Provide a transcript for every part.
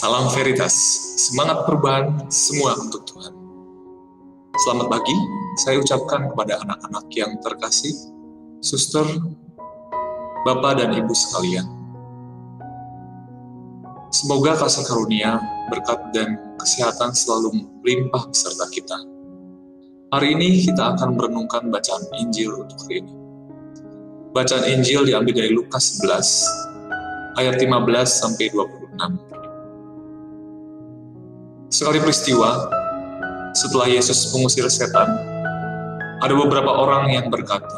Salam Veritas, semangat perubahan semua untuk Tuhan. Selamat pagi, saya ucapkan kepada anak-anak yang terkasih, suster, bapak dan ibu sekalian. Semoga kasih karunia, berkat dan kesehatan selalu melimpah beserta kita. Hari ini kita akan merenungkan bacaan Injil untuk hari ini. Bacaan Injil diambil dari Lukas 11, ayat 15 sampai 26. Sekali peristiwa, setelah Yesus mengusir setan, ada beberapa orang yang berkata,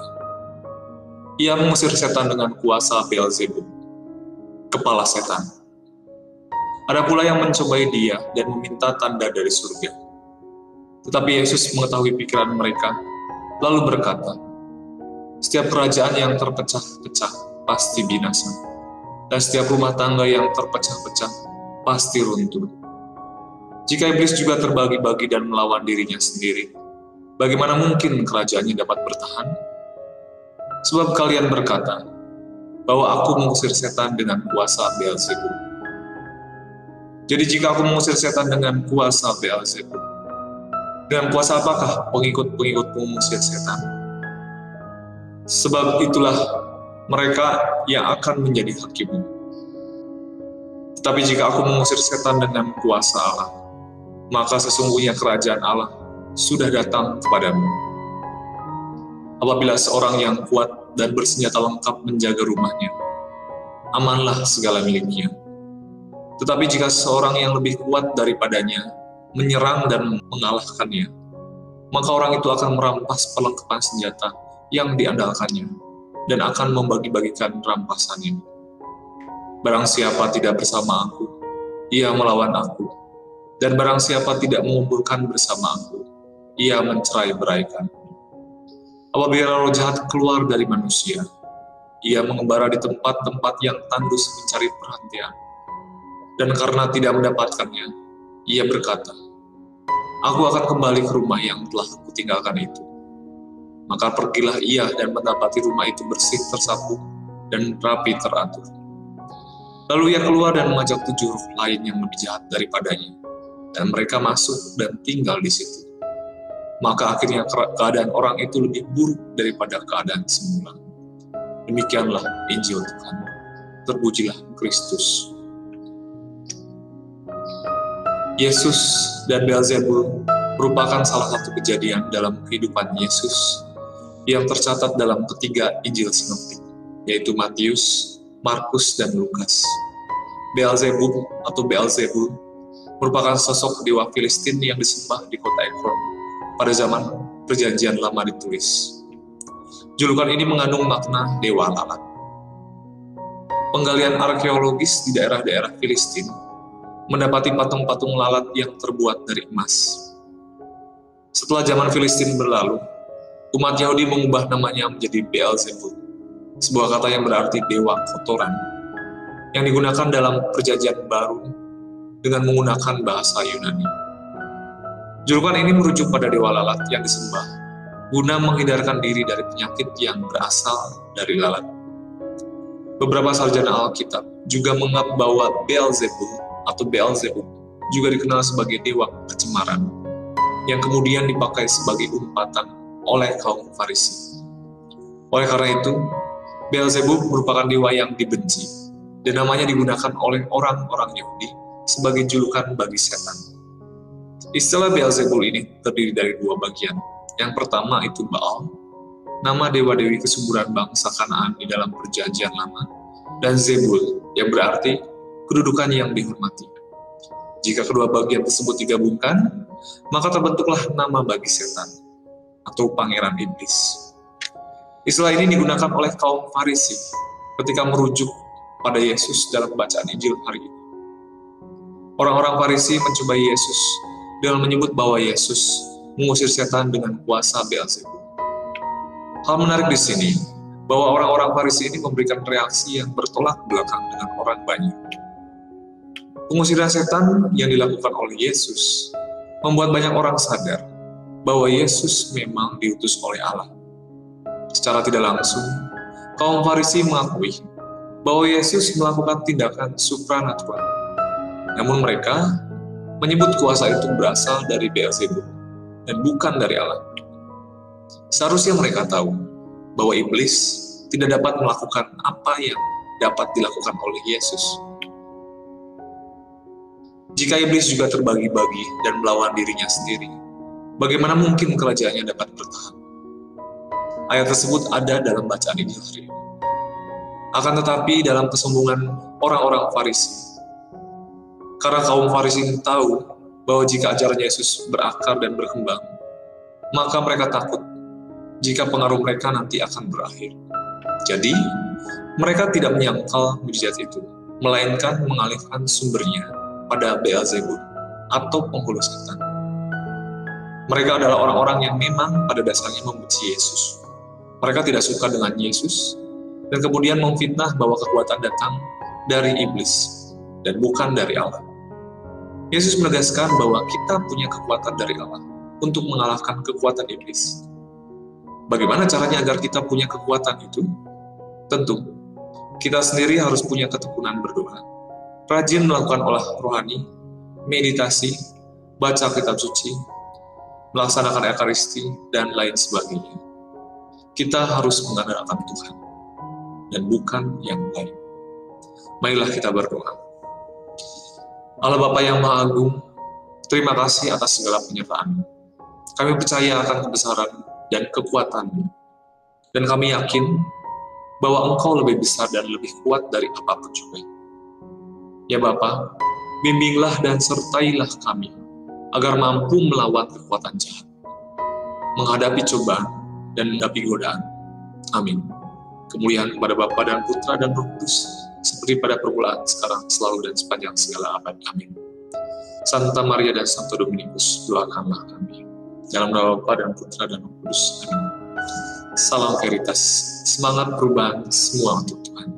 "Ia mengusir setan dengan kuasa Beelzebub, kepala setan." Ada pula yang mencobai dia dan meminta tanda dari surga. Tetapi Yesus mengetahui pikiran mereka, lalu berkata, "Setiap kerajaan yang terpecah-pecah pasti binasa, dan setiap rumah tangga yang terpecah-pecah pasti runtuh. Jika iblis juga terbagi-bagi dan melawan dirinya sendiri, bagaimana mungkin kerajaannya dapat bertahan? Sebab kalian berkata, bahwa aku mengusir setan dengan kuasa Beelzebub. Jadi jika aku mengusir setan dengan kuasa Beelzebub, dengan kuasa apakah pengikut-pengikutmu mengusir setan? Sebab itulah mereka yang akan menjadi hakimmu. Tetapi jika aku mengusir setan dengan kuasa Allah, maka sesungguhnya kerajaan Allah sudah datang kepadamu. Apabila seorang yang kuat dan bersenjata lengkap menjaga rumahnya, amanlah segala miliknya. Tetapi jika seorang yang lebih kuat daripadanya menyerang dan mengalahkannya, maka orang itu akan merampas perlengkapan senjata yang diandalkannya dan akan membagi-bagikan rampasannya. Barang siapa tidak bersama aku, ia melawan aku. Dan barang siapa tidak mengumpulkan bersama aku, ia mencerai-beraikan. Apabila roh jahat keluar dari manusia, ia mengembara di tempat-tempat yang tandus mencari perhatian. Dan karena tidak mendapatkannya, ia berkata, "Aku akan kembali ke rumah yang telah aku tinggalkan itu." Maka pergilah ia dan mendapati rumah itu bersih tersapu dan rapi teratur. Lalu ia keluar dan mengajak 7 roh lain yang lebih jahat daripadanya, dan mereka masuk dan tinggal di situ. Maka akhirnya keadaan orang itu lebih buruk daripada keadaan semula. Demikianlah Injil Tuhan. Terpujilah Kristus. Yesus dan Beelzebul merupakan salah satu kejadian dalam kehidupan Yesus yang tercatat dalam ketiga Injil sinoptik, yaitu Matius, Markus, dan Lukas. Beelzebub atau Beelzebul merupakan sosok dewa Filistin yang disembah di kota Ekron pada zaman Perjanjian Lama ditulis. Julukan ini mengandung makna dewa lalat. Penggalian arkeologis di daerah-daerah Filistin mendapati patung-patung lalat yang terbuat dari emas. Setelah zaman Filistin berlalu, umat Yahudi mengubah namanya menjadi Beelzebul, sebuah kata yang berarti dewa kotoran, yang digunakan dalam Perjanjian Baru dengan menggunakan bahasa Yunani. Julukan ini merujuk pada dewa lalat yang disembah, guna menghindarkan diri dari penyakit yang berasal dari lalat. Beberapa sarjana Alkitab juga menganggap bahwa Beelzebul atau Beelzebub juga dikenal sebagai dewa kecemaran, yang kemudian dipakai sebagai umpatan oleh kaum Farisi. Oleh karena itu, Beelzebub merupakan dewa yang dibenci, dan namanya digunakan oleh orang-orang Yahudi sebagai julukan bagi setan. Istilah Beelzebul ini terdiri dari 2 bagian. Yang pertama itu Baal, nama dewa-dewi kesuburan bangsa Kanaan di dalam Perjanjian Lama, dan Zebul, yang berarti kedudukan yang dihormati. Jika kedua bagian tersebut digabungkan, maka terbentuklah nama bagi setan, atau pangeran iblis. Istilah ini digunakan oleh kaum Farisi ketika merujuk pada Yesus dalam bacaan Injil hari ini. Orang-orang Farisi mencobai Yesus dengan menyebut bahwa Yesus mengusir setan dengan kuasa Beelzebub. Hal menarik di sini, bahwa orang-orang Farisi ini memberikan reaksi yang bertolak belakang dengan orang banyak. Pengusiran setan yang dilakukan oleh Yesus membuat banyak orang sadar bahwa Yesus memang diutus oleh Allah. Secara tidak langsung, kaum Farisi mengakui bahwa Yesus melakukan tindakan supranatural. Namun mereka menyebut kuasa itu berasal dari Beelzebul dan bukan dari Allah. Seharusnya mereka tahu bahwa iblis tidak dapat melakukan apa yang dapat dilakukan oleh Yesus. Jika iblis juga terbagi-bagi dan melawan dirinya sendiri, bagaimana mungkin kerajaannya dapat bertahan? Ayat tersebut ada dalam bacaan Injil hari ini. Akan tetapi dalam kesombongan orang-orang Farisi, karena kaum Farisi ini tahu bahwa jika ajaran Yesus berakar dan berkembang, maka mereka takut jika pengaruh mereka nanti akan berakhir. Jadi, mereka tidak menyangkal mujizat itu, melainkan mengalihkan sumbernya pada Beelzebul atau penghulu setan. Mereka adalah orang-orang yang memang pada dasarnya membenci Yesus. Mereka tidak suka dengan Yesus, dan kemudian memfitnah bahwa kekuatan datang dari iblis dan bukan dari Allah. Yesus menegaskan bahwa kita punya kekuatan dari Allah untuk mengalahkan kekuatan iblis. Bagaimana caranya agar kita punya kekuatan itu? Tentu, kita sendiri harus punya ketekunan berdoa, rajin melakukan olah rohani, meditasi, baca kitab suci, melaksanakan Ekaristi, dan lain sebagainya. Kita harus mengandalkan Tuhan dan bukan yang lain. Marilah kita berdoa. Allah Bapa yang Maha Agung, terima kasih atas segala penyertaan. Kami percaya akan kebesaran dan kekuatan-Mu, dan kami yakin bahwa Engkau lebih besar dan lebih kuat dari apapun juga. Ya Bapa, bimbinglah dan sertailah kami agar mampu melawan kekuatan jahat, menghadapi cobaan dan menghadapi godaan. Amin. Kemuliaan kepada Bapa dan Putra dan Roh Kudus, seperti pada permulaan, sekarang, selalu, dan sepanjang segala abad. Amin. Santa Maria dan Santo Dominikus, doakanlah kami. Dalam nama Bapa dan Putra dan Roh Kudus. Amin. Salam Veritas, semangat perubahan semua untuk Tuhan.